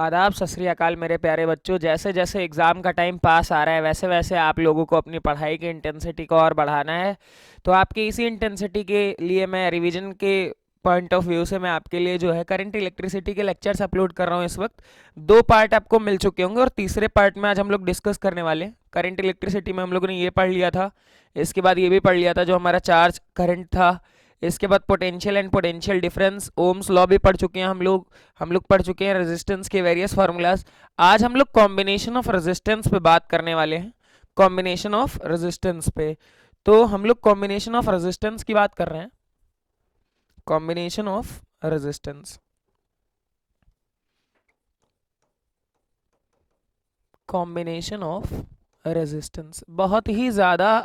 आदाब, सत श्री अकाल मेरे प्यारे बच्चों। जैसे जैसे एग्ज़ाम का टाइम पास आ रहा है वैसे वैसे आप लोगों को अपनी पढ़ाई की इंटेंसिटी को और बढ़ाना है। तो आपकी इसी इंटेंसिटी के लिए मैं रिवीजन के पॉइंट ऑफ व्यू से मैं आपके लिए जो है करंट इलेक्ट्रिसिटी के लेक्चर्स अपलोड कर रहा हूँ इस वक्त। दो पार्ट आपको मिल चुके होंगे और तीसरे पार्ट में आज हम लोग डिस्कस करने वाले हैं। करंट इलेक्ट्रिसिटी में हम लोगों ने ये पढ़ लिया था, इसके बाद ये भी पढ़ लिया था जो हमारा चार्ज करंट था। इसके बाद potential and potential difference, Ohm's law भी पढ़ चुके हैं हम लोग पढ़ चुके हैं रेजिस्टेंस के वेरियस फार्मूलाज। आज हम लोग कॉम्बिनेशन ऑफ रेजिस्टेंस पे बात करने वाले हैं, कॉम्बिनेशन ऑफ रेजिस्टेंस पे। तो हम लोग कॉम्बिनेशन ऑफ रेजिस्टेंस की बात कर रहे हैं, combination of resistance, combination of resistance. बहुत ही ज़्यादा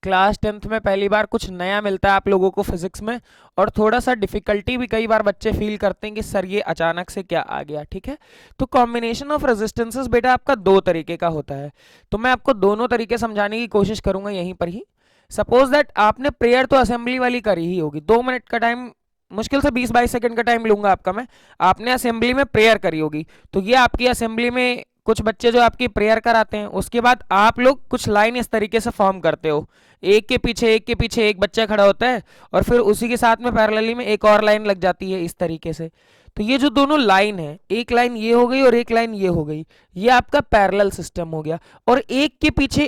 क्लास 10th में पहली बार कुछ नया मिलता है आप लोगों को फिजिक्स में, और थोड़ा सा डिफिकल्टी भी कई बार बच्चे फील करते हैं कि सर ये अचानक से क्या आ गया। ठीक है, तो कॉम्बिनेशन ऑफ रेजिस्टेंसेस बेटा आपका दो तरीके का होता है, तो मैं आपको दोनों तरीके समझाने की कोशिश करूंगा यहीं पर ही। सपोज दैट आपने प्रेयर तो असेंबली वाली करी ही होगी, 2 मिनट का टाइम, मुश्किल से 20-22 सेकंड का टाइम लूंगा आपका मैं। आपने असेंबली में प्रेयर करी होगी, तो ये आपकी असेंबली में कुछ बच्चे जो आपकी प्रेयर कराते हैं, उसके बाद आप लोग कुछ लाइन इस तरीके से फॉर्म करते हो, एक के पीछे एक के पीछे एक बच्चा खड़ा होता है और फिर उसी के साथ में पैरेलली में एक और लाइन लग जाती है इस तरीके से। तो ये जो दोनों लाइन है, एक लाइन ये हो गई और एक लाइन ये हो गई, ये आपका पैरेलल सिस्टम हो गया। और एक के पीछे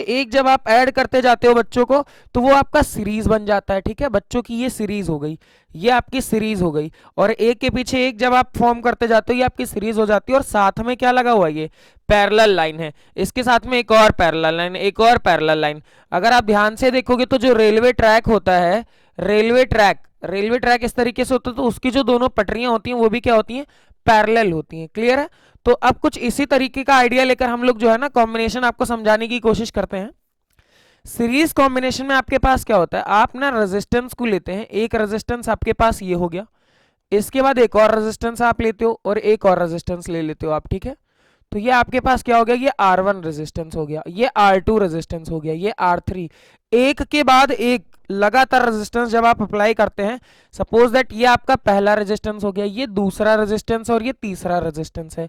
एक जब आप ऐड करते जाते हो बच्चों को, तो वो आपका सीरीज बन जाता है। ठीक है, बच्चों की ये सीरीज हो गई, ये आपकी सीरीज हो गई। और एक के पीछे एक जब आप फॉर्म करते जाते हो, ये आपकी सीरीज हो जाती है। और साथ में क्या लगा हुआ है, ये पैरेलल लाइन है, इसके साथ में एक और पैरेलल लाइन, एक और पैरेलल लाइन। अगर आप ध्यान से देखोगे तो जो रेलवे ट्रैक होता है, रेलवे ट्रैक इस तरीके से होता है, तो उसकी जो दोनों पटरियां होती हैं वो भी क्या होती हैं, पैरेलल होती हैं। क्लियर है? तो अब कुछ इसी तरीके का आइडिया लेकर हम लोग जो है ना कॉम्बिनेशन आपको समझाने की कोशिश करते हैं। सीरीज कॉम्बिनेशन में आपके पास क्या होता है, आप ना रेजिस्टेंस को लेते हैं, एक रेजिस्टेंस आपके पास ये हो गया, इसके बाद एक और रेजिस्टेंस आप लेते हो और एक और रेजिस्टेंस ले लेते हो आप। ठीक है, तो ये आपके पास क्या हो गया, ये R1 रेजिस्टेंस हो गया, ये R2 रेजिस्टेंस हो गया, ये R3। एक के बाद एक लगातार रेजिस्टेंस जब आप अप्लाई करते हैं, सपोज दैट ये आपका पहला रेजिस्टेंस हो गया, ये दूसरा रेजिस्टेंस और ये तीसरा रेजिस्टेंस है।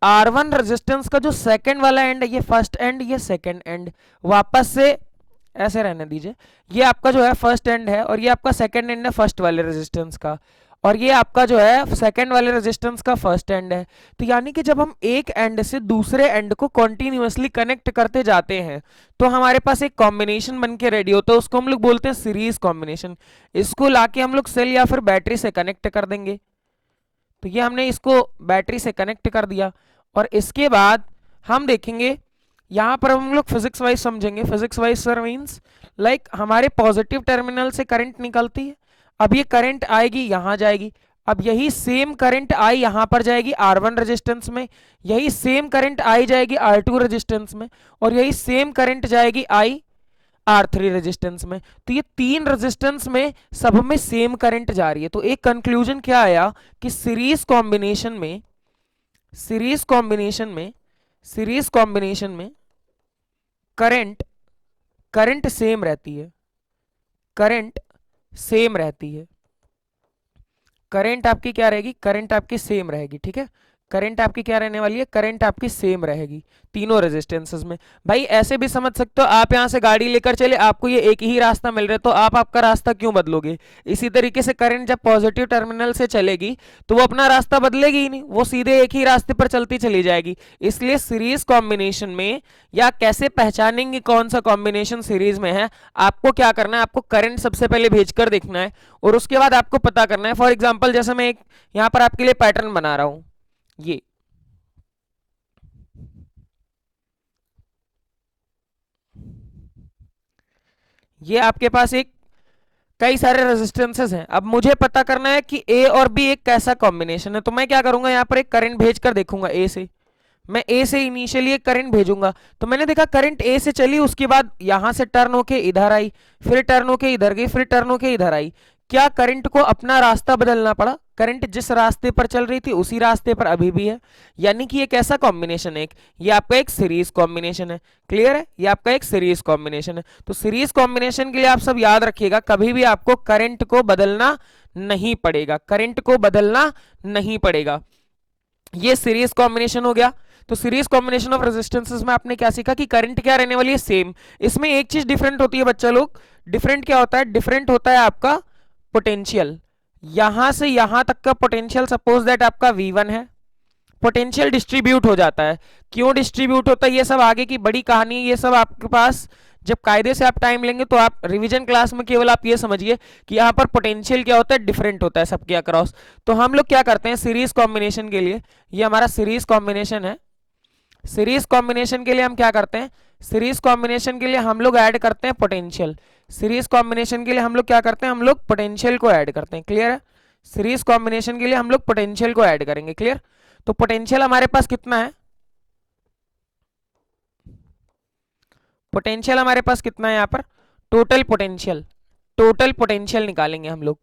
R1 रेजिस्टेंस का जो सेकंड वाला एंड है, ये फर्स्ट एंड, ये सेकंड एंड, वापस से ऐसे रहने दीजिए, ये आपका जो है फर्स्ट एंड है और ये आपका सेकंड एंड है फर्स्ट वाले रेजिस्टेंस का, और ये आपका जो है सेकंड वाले रेजिस्टेंस का फर्स्ट एंड है। तो यानी कि जब हम एक एंड से दूसरे एंड को कॉन्टिन्यूसली कनेक्ट करते जाते हैं, तो हमारे पास एक कॉम्बिनेशन बन के रेडी होता है, उसको हम लोग बोलते हैं सीरीज कॉम्बिनेशन। इसको लाके हम लोग सेल या फिर बैटरी से कनेक्ट कर देंगे। तो ये हमने इसको बैटरी से कनेक्ट कर दिया, और इसके बाद हम देखेंगे, यहाँ पर हम लोग फिजिक्स वाइज समझेंगे। Physics wise sir means like हमारे पॉजिटिव टर्मिनल से करंट निकलती है, अब ये करंट आएगी यहाँ जाएगी, अब यही सेम करंट आई यहाँ पर जाएगी R1 रेजिस्टेंस में, यही सेम करंट आई जाएगी R2 रेजिस्टेंस में, और यही सेम करंट जाएगी आई R3 रेजिस्टेंस में। तो ये तीन रेजिस्टेंस में सब में सेम करंट जा रही है। तो एक कंक्लूजन क्या आया कि सीरीज कॉम्बिनेशन में, सीरीज कॉम्बिनेशन में, सीरीज कॉम्बिनेशन में करंट, करंट सेम रहती है, करंट सेम रहती है, करंट आपकी क्या रहेगी, करंट आपकी सेम रहेगी। ठीक है, करंट आपकी क्या रहने वाली है, करंट आपकी सेम रहेगी तीनों रेजिस्टेंसेस में। भाई ऐसे भी समझ सकते हो, आप यहां से गाड़ी लेकर चले, आपको ये एक ही रास्ता मिल रहा है, तो आप आपका रास्ता क्यों बदलोगे। इसी तरीके से करंट जब पॉजिटिव टर्मिनल से चलेगी तो वो अपना रास्ता बदलेगी ही नहीं, वो सीधे एक ही रास्ते पर चलती चली जाएगी। इसलिए सीरीज कॉम्बिनेशन में, या कैसे पहचानेंगे कौन सा कॉम्बिनेशन सीरीज में है, आपको क्या करना है, आपको करंट सबसे पहले भेजकर देखना है और उसके बाद आपको पता करना है। फॉर एग्जाम्पल जैसे मैं एक यहां पर आपके लिए पैटर्न बना रहा हूं, ये आपके पास एक कई सारे रेजिस्टेंसेस हैं। अब मुझे पता करना है कि ए और बी एक कैसा कॉम्बिनेशन है, तो मैं क्या करूंगा, यहां पर एक करंट भेजकर देखूंगा ए से। मैं ए से इनिशियली एक करंट भेजूंगा, तो मैंने देखा करंट ए से चली, उसके बाद यहां से टर्न होके इधर आई, फिर टर्न होके इधर गई, फिर टर्न होके इधर आई। क्या करंट को अपना रास्ता बदलना पड़ा, करंट जिस रास्ते पर चल रही थी उसी रास्ते पर अभी भी है। यानी कि ये कैसा कॉम्बिनेशन है, ये आपका एक सीरीज कॉम्बिनेशन है। क्लियर है, ये आपका एक सीरीज कॉम्बिनेशन है। तो सीरीज कॉम्बिनेशन के लिए आप सब याद रखिएगा, कभी भी आपको करंट को बदलना नहीं पड़ेगा, करंट को बदलना नहीं पड़ेगा। ये सीरीज कॉम्बिनेशन हो गया। तो सीरीज कॉम्बिनेशन ऑफ रेजिस्टेंसेस में आपने क्या सीखा कि करंट क्या रहने वाली है, सेम। इसमें एक चीज डिफरेंट होती है बच्चा लोग, डिफरेंट क्या होता है, डिफरेंट होता है आपका पोटेंशियल। यहां से यहां तक का पोटेंशियल सपोज दैट आपका V1 है, पोटेंशियल डिस्ट्रीब्यूट हो जाता है। क्यों डिस्ट्रीब्यूट होता है ये सब आगे की बड़ी कहानी, ये सब आपके पास जब कायदे से आप टाइम लेंगे तो आप रिवीजन क्लास में केवल आप ये समझिए कि यहाँ पर पोटेंशियल क्या होता है, डिफरेंट होता है सबके अक्रॉस। तो हम लोग क्या करते हैं सीरीज कॉम्बिनेशन के लिए, ये हमारा सीरीज कॉम्बिनेशन है, सीरीज कॉम्बिनेशन के लिए हम क्या करते हैं, सीरीज कॉम्बिनेशन के लिए हम लोग ऐड करते हैं पोटेंशियल। सीरीज कॉम्बिनेशन के लिए हम लोग क्या करते हैं, हम लोग पोटेंशियल को ऐड करते हैं, क्लियर है। सीरीज कॉम्बिनेशन के लिए हम लोग पोटेंशियल को ऐड करेंगे, क्लियर। तो पोटेंशियल हमारे पास कितना है, पोटेंशियल हमारे पास कितना है यहाँ पर, टोटल पोटेंशियल, टोटल पोटेंशियल निकालेंगे हम लोग,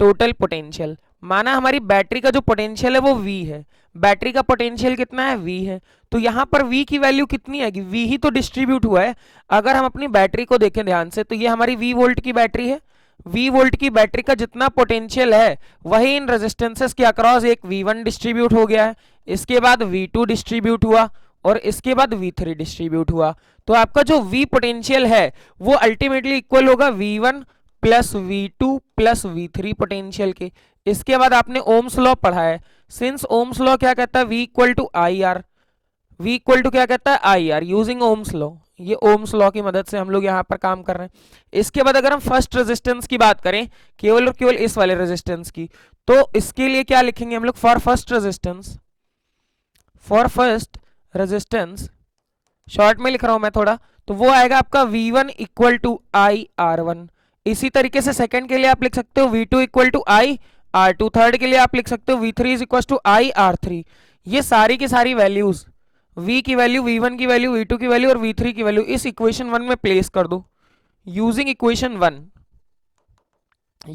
टोटल पोटेंशियल। माना हमारी बैटरी का जो पोटेंशियल है वो V है, बैटरी का पोटेंशियल कितना है, V है। तो यहाँ पर V की वैल्यू कितनी आएगी, V ही तो डिस्ट्रीब्यूट हुआ है। अगर हम अपनी बैटरी को देखें ध्यान से तो ये हमारी V वोल्ट की बैटरी है, V वोल्ट की बैटरी का जितना पोटेंशियल है वही इन रेजिस्टेंसेस के अक्रॉस एक V1 डिस्ट्रीब्यूट हो गया है, इसके बाद V2 डिस्ट्रीब्यूट हुआ और इसके बाद V3 डिस्ट्रीब्यूट हुआ। तो आपका जो V पोटेंशियल है वो अल्टीमेटली इक्वल होगा V1 plus V2 plus V3 potential के। इसके बाद आपने ओम्स लॉ पढ़ा है, सिंस ओम्स लॉ क्या कहता है, V equal to I R, V equal to क्या कहता है, I R, using Ohm's law. ये ओम्स लॉ की मदद से हम लोग यहाँ पर काम कर रहे हैं। इसके बाद अगर हम फर्स्ट रेजिस्टेंस की बात करें, केवल और केवल इस वाले रेजिस्टेंस की, तो इसके लिए क्या लिखेंगे हम लोग, for first resistance, for first resistance short में लिख रहा हूं मैं थोड़ा, तो वो आएगा आपका V1 equal to I R1। इसी तरीके से सेकंड के लिए आप लिख सकते हो V2 equal to I R2, third के लिए आप लिख सकते हो V3 is equal to I R3। ये सारी की सारी वैल्यूज, V की वैल्यू, V1 की वैल्यू, V2 की वैल्यू और V3 की वैल्यू इस इक्वेशन 1 में प्लेस कर दो, यूजिंग इक्वेशन 1,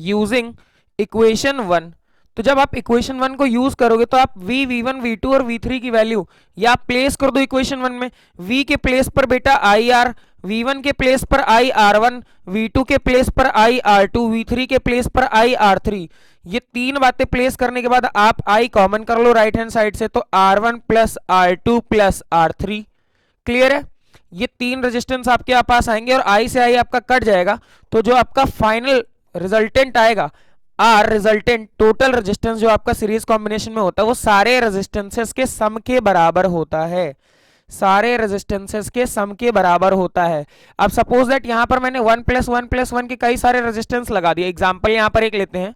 यूजिंग इक्वेशन 1। तो जब आप इक्वेशन 1 को यूज करोगे तो आप V, V1, V2 और V3 की वैल्यू या आप प्लेस कर दो इक्वेशन 1 में। V के प्लेस पर बेटा आई आर, V1 के प्लेस पर आई R1, V2 के प्लेस पर आई R2, V3 के प्लेस पर आई R3। ये तीन बातें प्लेस करने के बाद आप I कॉमन कर लो राइट हैंड साइड से, तो R1 plus R2 plus R3, clear है। ये तीन रेजिस्टेंस आपके पास आएंगे और I से I आपका कट जाएगा, तो जो आपका फाइनल रिजल्टेंट आएगा आर रिजल्टेंट, टोटल रेजिस्टेंस जो आपका सीरीज कॉम्बिनेशन में होता है वो सारे रेजिस्टेंसेस के सम के बराबर होता है, सारे रेजिस्टेंसेस के सम के बराबर होता है। अब सपोज दैट यहां पर मैंने 1 प्लस 1 प्लस 1 के कई सारे रेजिस्टेंस लगा दिए। एग्जांपल यहां पर एक लेते हैं,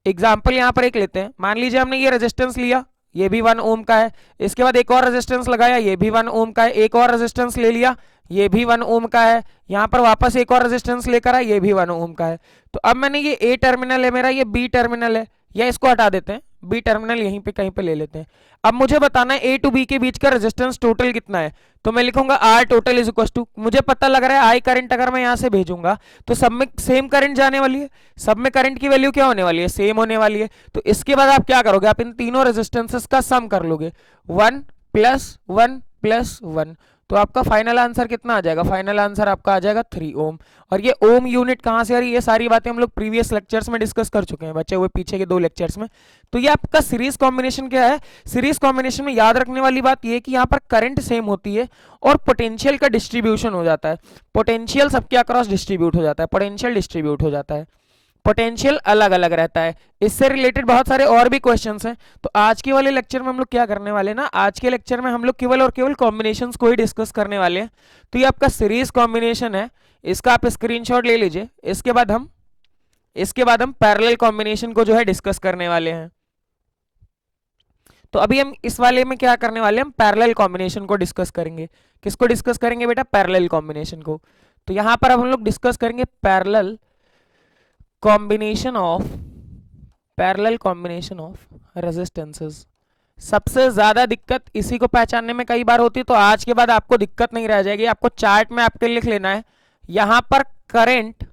एग्जांपल यहां पर एक लेते हैं, मान लीजिए हमने ये रेजिस्टेंस लिया, ये भी 1 ओम का है, इसके बाद एक और रेजिस्टेंस लगाया, ये भी 1 ओम का है, एक और रेजिस्टेंस ले लिया, ये भी 1 ओम का है, यहां पर वापस एक और रेजिस्टेंस लेकर आया, ये भी 1 ओम का है। तो अब मैंने ये ए टर्मिनल है मेरा, ये बी टर्मिनल है, या इसको हटा देते हैं, बी टर्मिनल यहीं पे कहीं पे ले लेते हैं। अब मुझे बताना है ए टू बी के बीच का रेजिस्टेंस टोटल कितना है, तो मैं लिखूंगा R total is equal to, मुझे पता लग रहा है आई करंट अगर मैं यहां से भेजूंगा तो सब में सेम करंट जाने वाली है, सब में करंट की वैल्यू क्या होने वाली है, सेम होने वाली है। तो इसके बाद आप क्या करोगे, आप इन तीनों रेजिस्टेंसेस का सम कर लोगे, 1 प्लस 1 प्लस 1, तो आपका फाइनल आंसर कितना आ जाएगा, फाइनल आंसर आपका आ जाएगा 3 ओम। और ये ओम यूनिट कहां से आ रही है, ये सारी बातें हम लोग प्रीवियस लेक्चर्स में डिस्कस कर चुके हैं बच्चे हुए पीछे के 2 लेक्चर्स में। तो ये आपका सीरीज कॉम्बिनेशन क्या है, सीरीज कॉम्बिनेशन में याद रखने वाली बात ये कि यहाँ पर करंट सेम होती है और पोटेंशियल का डिस्ट्रीब्यूशन हो जाता है, पोटेंशियल सबके अक्रॉस डिस्ट्रीब्यूट हो जाता है, पोटेंशियल डिस्ट्रीब्यूट हो जाता है, पोटेंशियल अलग अलग रहता है। इससे रिलेटेड बहुत सारे और भी क्वेश्चंस हैं। तो आज के वाले लेक्चर में हम लोग क्या करने वाले हैं ना, आज के लेक्चर में हम लोग केवल और केवल कॉम्बिनेशंस को ही डिस्कस करने वाले हैं। तो ये आपका सीरीज कॉम्बिनेशन है, इसका आप स्क्रीनशॉट ले लीजिए। इसके बाद हम पैरेलल कॉम्बिनेशन को जो है डिस्कस करने वाले हैं। तो अभी हम इस वाले में क्या करने वाले हैं, हम पैरेलल कॉम्बिनेशन को डिस्कस करेंगे। किसको डिस्कस करेंगे बेटा, पैरेलल कॉम्बिनेशन को। तो यहां पर अब हम लोग डिस्कस करेंगे पैरेलल कॉम्बिनेशन ऑफ रेजिस्टेंसेस। सबसे ज्यादा दिक्कत इसी को पहचानने में कई बार होती है, तो आज के बाद आपको दिक्कत नहीं रह जाएगी। आपको चार्ट में आपके लिख लेना है, यहां पर करंट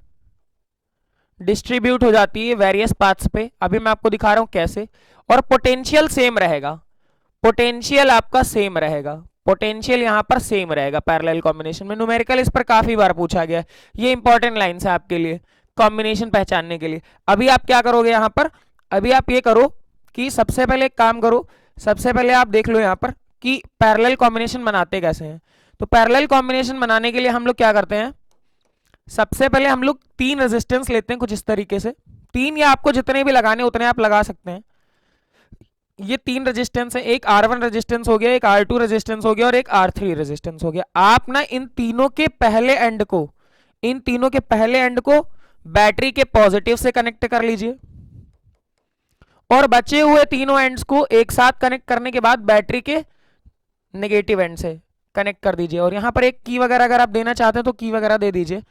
डिस्ट्रीब्यूट हो जाती है वेरियस पाथ्स पे, अभी मैं आपको दिखा रहा हूं कैसे। और पोटेंशियल सेम रहेगा, पोटेंशियल आपका सेम रहेगा, पोटेंशियल यहां पर सेम रहेगा पैरेलल कॉम्बिनेशन में। न्यूमेरिकल इस पर काफी बार पूछा गया, ये इंपॉर्टेंट लाइंस है आपके लिए कॉम्बिनेशन पहचानने के लिए। अभी आप क्या करोगे यहां पर, अभी आप ये करो कि सबसे पहले एक काम करो, सबसे पहले आप देख लो यहाँ पर कि पैरेलल कॉम्बिनेशन बनाते कैसे हैं। तो पैरेलल कॉम्बिनेशन बनाने के लिए हम लोग क्या करते हैं, सबसे पहले हम लोग 3 रेजिस्टेंस लेते हैं कुछ इस तरीके से, 3 या आपको जितने भी लगाने उतने आप लगा सकते हैं। ये 3 रेजिस्टेंस है, एक R1 रेजिस्टेंस हो गया, एक R2 रेजिस्टेंस हो गया और एक R3 रेजिस्टेंस हो गया। आप ना इन तीनों के पहले एंड को, इन तीनों के पहले एंड को बैटरी के पॉजिटिव से कनेक्ट कर लीजिए और बचे हुए तीनों एंड्स को एक साथ कनेक्ट करने के बाद बैटरी के नेगेटिव एंड से कनेक्ट कर दीजिए। और यहां पर एक की वगैरह अगर आप देना चाहते हैं तो की वगैरह दे दीजिए।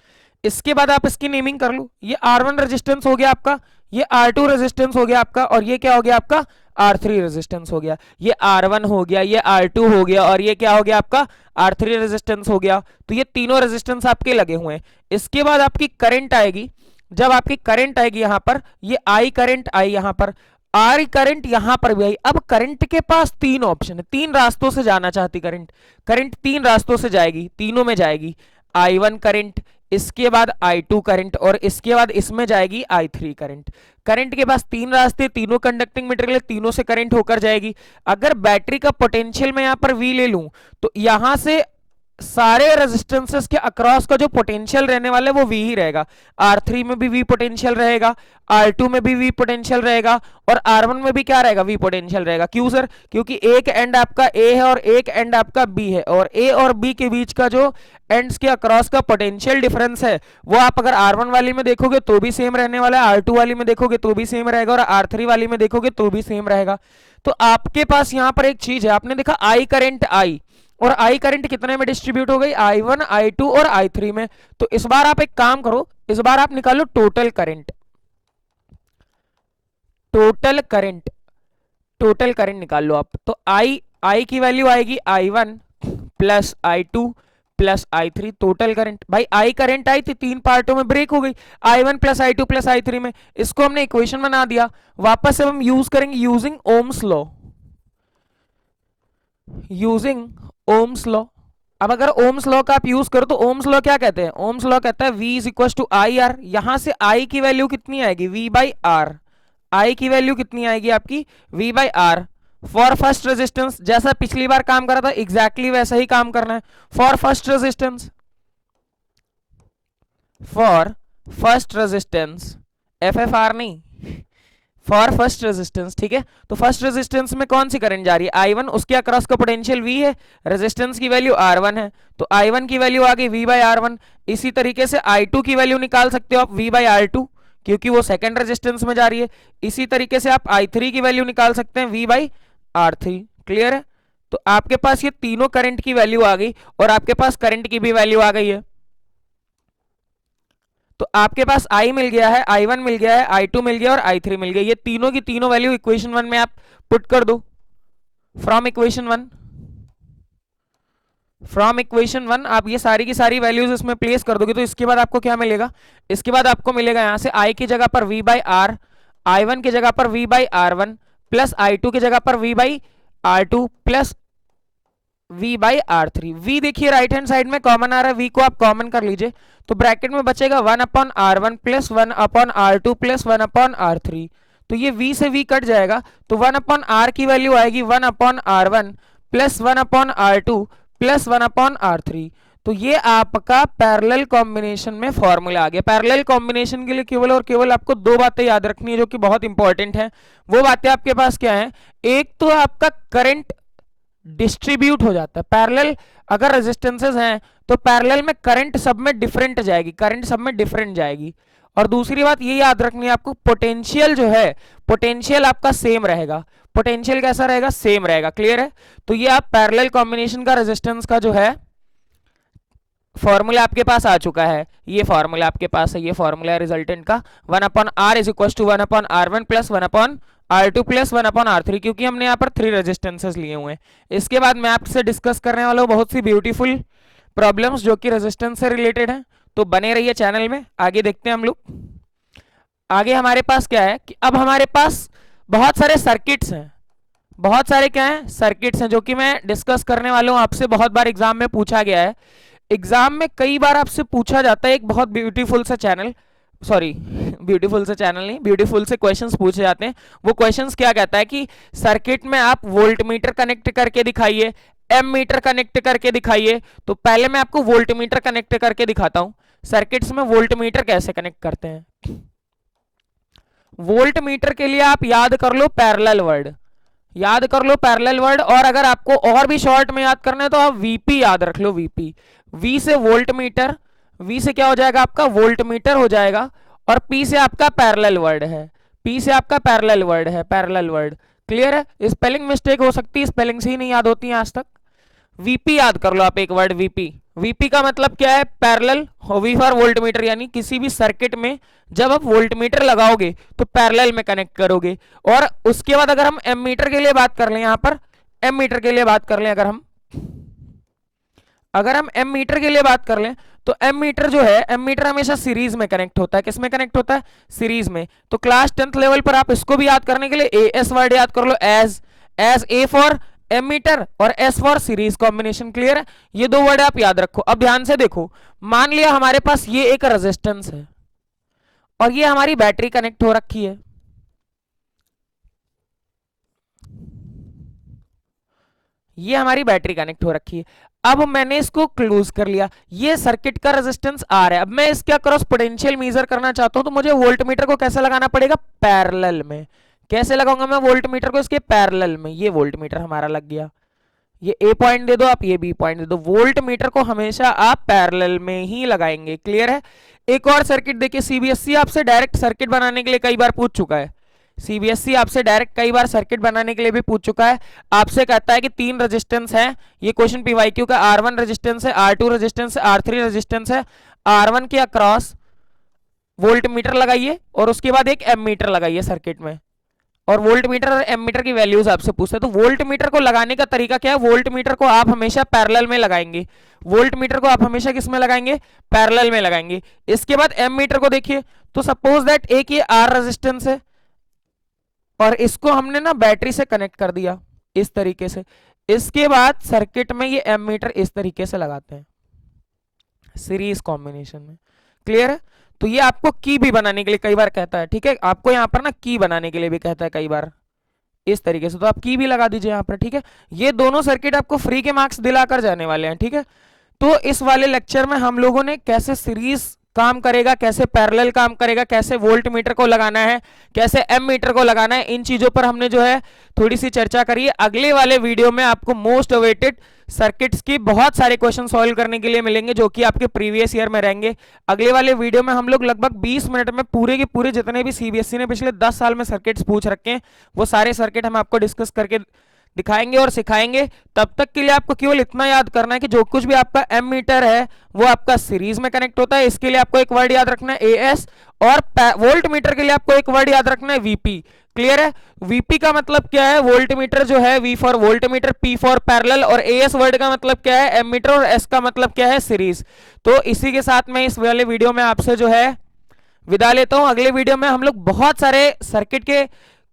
इसके बाद आप इसकी नेमिंग कर लो, ये R1 रेजिस्टेंस हो गया आपका, ये R2 रेजिस्टेंस हो गया आपका और ये क्या हो गया आपका R3 रेजिस्टेंस हो गया। ये R1 हो गया, ये R2 हो गया और ये क्या हो गया आपका R3 रेजिस्टेंस हो गया। तो ये तीनों रेजिस्टेंस आपके लगे हुए हैं। इसके बाद आपकी करंट आएगी, जब आपकी करंट आएगी यहां पर, ये आई करंट आई यहां पर, आर करंट यहां पर भी आई। अब करंट के पास 3 ऑप्शन है, 3 रास्तों से जाना चाहती करंट, करंट 3 रास्तों से जाएगी, तीनों में जाएगी। I1 करंट, इसके बाद I2 करंट और इसके बाद इसमें जाएगी I3 करंट। करंट के पास 3 रास्ते, तीनों कंडक्टिंग मटेरियल, तीनों से करंट होकर जाएगी। अगर बैटरी का पोटेंशियल मैं यहां पर V ले लूं तो यहां से सारे रेजिस्टेंसेस के अक्रॉस का जो पोटेंशियल रहने वाला है वो V ही रहेगा। R3 में भी V पोटेंशियल रहेगा, R2 में भी V पोटेंशियल रहेगा और R1 में भी क्या रहेगा, V पोटेंशियल रहेगा। क्यों सर? क्योंकि एक एंड आपका A है और एक एंड आपका B है और A और B के बीच का जो एंड्स के अक्रॉस का पोटेंशियल डिफरेंस है वो आप अगर R1 वाली में देखोगे तो भी सेम रहने वाला है, R2 वाली में देखोगे तो भी सेम रहेगा और R3 वाली में देखोगे तो भी सेम रहेगा। तो आपके पास यहां पर एक चीज है, आपने देखा I करंट I और आई करंट कितने में डिस्ट्रीब्यूट हो गई, I1 I2 और I3 में। तो इस बार आप एक काम करो, इस बार आप निकालो total current, total current, total current निकाल लो आप। तो I की वैल्यू आएगी I1 plus I2 plus I3, total current. भाई I करंट आई थी 3 पार्टों में ब्रेक हो गई, I1 plus I2 plus I3 में। इसको हमने इक्वेशन बना दिया, वापस से हम यूज करेंगे using Ohm's law, using Ohm's law. अब अगर ओम्स लॉ का आप यूज करो तो ओम्स लॉ क्या कहते हैं, ओम्स लॉ कहता है V is equal to I R. यहां से I की वैल्यू कितनी आएगी, V बाई आर। I की वैल्यू कितनी आएगी आपकी, V by R. For first resistance, जैसा पिछली बार काम करा था एग्जैक्टली वैसा ही काम करना है। For first resistance, for first resistance, FFR नहीं, फॉर फर्स्ट रेजिस्टेंस, ठीक है। तो फर्स्ट रेजिस्टेंस में कौन सी करंट जा रही है, I1, उसके अक्रॉस का पोटेंशियल V है, रेजिस्टेंस की वैल्यू R1 है, तो I1 की वैल्यू आ गई V बाई R1। इसी तरीके से I2 की वैल्यू निकाल सकते हो आप V बाई R2, क्योंकि वो सेकंड रेजिस्टेंस में जा रही है। इसी तरीके से आप I3 की वैल्यू निकाल सकते हैं V बाई R3। क्लियर है? तो आपके पास ये तीनों करंट की वैल्यू आ गई और आपके पास करंट की भी वैल्यू आ गई है। तो आपके पास I मिल गया है, I1 मिल गया है, I2 मिल गया और I3 मिल गया। ये तीनों की तीनों वैल्यू इक्वेशन 1 में आप पुट कर दो। फ्रॉम इक्वेशन 1, फ्रॉम इक्वेशन 1 आप ये सारी की सारी वैल्यूज इसमें प्लेस कर दोगे तो इसके बाद आपको क्या मिलेगा, इसके बाद आपको मिलेगा यहां से I की जगह पर V बाई आर, I1 की जगह पर V by R1 plus I2 की जगह पर V by R2 plus V by R3। V देखिए राइट हैंड साइड में कॉमन आ रहा है, V को आप कॉमन कर लीजिए तो ब्रैकेट में बचेगा 1 upon R1 plus 1 upon R2 plus 1 upon R3। तो ये V से V कट जाएगा तो 1 अपॉन R की वैल्यू आएगी 1 upon R1 plus 1 upon R2 plus 1 upon R3। तो ये आपका पैरेलल कॉम्बिनेशन में फॉर्मूला आ गया। पैरेलल कॉम्बिनेशन के लिए केवल और केवल आपको 2 बातें याद रखनी है जो कि बहुत इंपॉर्टेंट है। वो बातें आपके पास क्या है, एक तो आपका करंट डिस्ट्रीब्यूट हो जाता है, पैरेलल अगर रेजिस्टेंसेस हैं तो पैरेलल में करंट सब में डिफरेंट जाएगी, करंट सब में डिफरेंट जाएगी। और दूसरी बात ये याद रखनी है आपको, पोटेंशियल जो है, पोटेंशियल आपका सेम रहेगा। पोटेंशियल कैसा रहेगा, सेम रहेगा। क्लियर है? तो ये आप पैरेलल कॉम्बिनेशन का रेजिस्टेंस का जो है फॉर्मूला आपके पास आ चुका है, ये फॉर्मूला आपके पास है, ये फॉर्मूला है रिजल्टेंट का 1 upon R is equal to 1 upon R1 plus 1 upon R2 plus 1 upon R3, क्योंकि हमने यहाँ पर 3 रेजिस्टेंसेस लिए हुए हैं। इसके बाद मैं आपसे डिस्कस करने वाला हूँ बहुत सी ब्यूटीफुल प्रॉब्लम्स जो कि रेजिस्टेंस से रिलेटेड हैं, तो बने रहिए चैनल में। आगे देखते हैं हम लोग। आगे हमारे पास क्या है कि अब हमारे पास बहुत सारे सर्किट्स हैं, बहुत सारे क्या हैं, सर्किट्स हैं जो कि मैं डिस्कस करने वाला हूँ आपसे। बहुत बार एग्जाम में पूछा गया है, एग्जाम में कई बार आपसे पूछा जाता है एक बहुत ब्यूटीफुल सा चैनल सॉरी ब्यूटीफुल से चैनल नहीं, ब्यूटीफुल से क्वेश्चंस पूछे जाते हैं। वो क्वेश्चंस क्या कहता है कि सर्किट में आप वोल्ट मीटर कनेक्ट करके दिखाइए, एम मीटर कनेक्ट करके दिखाइए। तो पहले मैं आपको वोल्ट मीटर कनेक्ट करके दिखाता हूं। सर्किट्स में वोल्ट मीटर कैसे कनेक्ट करते हैं। वोल्ट मीटर के लिए आप याद कर लो पैरेलल वर्ड, याद कर लो पैरेलल वर्ड। और अगर आपको और भी शॉर्ट में याद करना है तो आप वीपी याद रख लो, वीपी। वी से वोल्ट मीटर, वी से क्या हो जाएगा आपका वोल्ट मीटर हो जाएगा, और पी से आपका पैरेलल वर्ड है, पी से आपका पैरेलल वर्ड है, पैरेलल वर्ड। क्लियर है। स्पेलिंग मिस्टेक हो सकती है, स्पेलिंग से ही नहीं याद होती है आज तक। वीपी याद कर लो आप एक वर्ड, वीपी। वीपी का मतलब क्या है, parallel. V for voltmeter, यानी किसी भी सर्किट में जब आप वोल्ट मीटर लगाओगे तो पैरेलल में कनेक्ट करोगे। और उसके बाद अगर हम एम मीटर के लिए बात कर लें, यहां पर एम मीटर के लिए बात कर लें, अगर हम एम मीटर के लिए बात कर लें तो एम मीटर जो है, एम मीटर हमेशा सीरीज में कनेक्ट होता है। किसमें कनेक्ट होता है, सीरीज में। तो क्लास 10th लेवल पर आप इसको भी याद करने के लिए ए एस वर्ड याद कर लो, as A for ammeter और S for series combination. Clear है। ये दो वर्ड आप याद रखो। अब ध्यान से देखो, मान लिया हमारे पास ये एक रेजिस्टेंस है और ये हमारी बैटरी कनेक्ट हो रखी है। ये हमारी बैटरी कनेक्ट हो रखी है। अब मैंने इसको क्लोज कर लिया, ये सर्किट का रेजिस्टेंस आर है। अब मैं इसका क्रॉस पोटेंशियल मेजर करना चाहता हूं तो मुझे वोल्ट मीटर को कैसे लगाना पड़ेगा, पैरेलल में। कैसे लगाऊंगा मैं वोल्ट मीटर को, इसके पैरेलल में। ये वोल्ट मीटर हमारा लग गया, ये ए पॉइंट दे दो आप, ये बी पॉइंट दे दो। वोल्ट मीटर को हमेशा आप पैरेलल में ही लगाएंगे। क्लियर है। एक और सर्किट देखिए, सीबीएसई आपसे डायरेक्ट सर्किट बनाने के लिए कई बार पूछ चुका है। सीबीएसई आपसे डायरेक्ट कई बार सर्किट बनाने के लिए भी पूछ चुका है। आपसे कहता है कि 3 रेजिस्टेंस है, ये क्वेश्चन पीवाईक्यू का। R1 रेजिस्टेंस है, R2 रेजिस्टेंस है, R3 रेजिस्टेंस है। R1 के अक्रॉस वोल्ट मीटर लगाइए और उसके बाद एक एम मीटर लगाइए सर्किट में, और वोल्ट मीटर और एम मीटर की वैल्यूज आपसे पूछते हैं। तो वोल्ट मीटर को लगाने का तरीका क्या है, वोल्ट मीटर को आप हमेशा पैरेलल में लगाएंगे। वोल्ट मीटर को आप हमेशा किस में लगाएंगे, पैरेलल में लगाएंगे। इसके बाद एम मीटर को देखिए, तो सपोज दैट एक ये आर रेजिस्टेंस है और इसको हमने ना बैटरी से कनेक्ट कर दिया इस तरीके से। इसके बाद सर्किट में ये एम मीटर इस तरीके से लगाते हैं सीरीज कॉम्बिनेशन में। क्लियर है। तो ये आपको की भी बनाने के लिए कई बार कहता है, ठीक है। आपको यहाँ पर ना की बनाने के लिए भी कहता है कई बार इस तरीके से, तो आप की भी लगा दीजिए यहाँ पर, ठीक है। ये दोनों सर्किट आपको फ्री के मार्क्स दिलाकर जाने वाले हैं, ठीक है। तो इस वाले लेक्चर में हम लोगों ने कैसे सीरीज काम करेगा, कैसे पैरेलल काम करेगा, कैसे वोल्ट मीटर को लगाना है, कैसे एम मीटर को लगाना है, इन चीजों पर हमने जो है थोड़ी सी चर्चा करी है। अगले वाले वीडियो में आपको मोस्ट अवेटेड सर्किट्स की बहुत सारे क्वेश्चन सॉल्व करने के लिए मिलेंगे जो कि आपके प्रीवियस ईयर में रहेंगे। अगले वाले वीडियो में हम लोग लगभग 20 मिनट में पूरे के पूरे जितने भी सीबीएसई ने पिछले 10 साल में सर्किट्स पूछ रखे हैं वो सारे सर्किट हम आपको डिस्कस करके दिखाएंगे और सिखाएंगे। तब तक के लिए आपको केवल इतना याद करना है कि जो कुछ भी आपका एम मीटर है वो आपका सीरीज में कनेक्ट होता है। इसके लिए आपको एक वर्ड याद रखना है एएस, और वोल्ट मीटर के लिए आपको एक वर्ड याद रखना है वीपी। क्लियर है। वीपी का मतलब क्या है, वोल्ट मीटर जो है, V for voltmeter, P for parallel, और एएस वर्ड का मतलब क्या है एम मीटर, और एस का मतलब क्या है सीरीज। तो इसी के साथ मैं इस वाले वीडियो में आपसे जो है विदा लेता हूं। अगले वीडियो में हम लोग बहुत सारे सर्किट के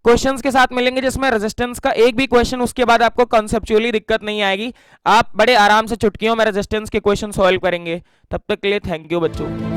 क्वेश्चंस के साथ मिलेंगे जिसमें रेजिस्टेंस का एक भी क्वेश्चन उसके बाद आपको कॉन्सेप्चुअली दिक्कत नहीं आएगी। आप बड़े आराम से चुटकियों में रेजिस्टेंस के क्वेश्चन सॉल्व करेंगे। तब तक के लिए थैंक यू बच्चों।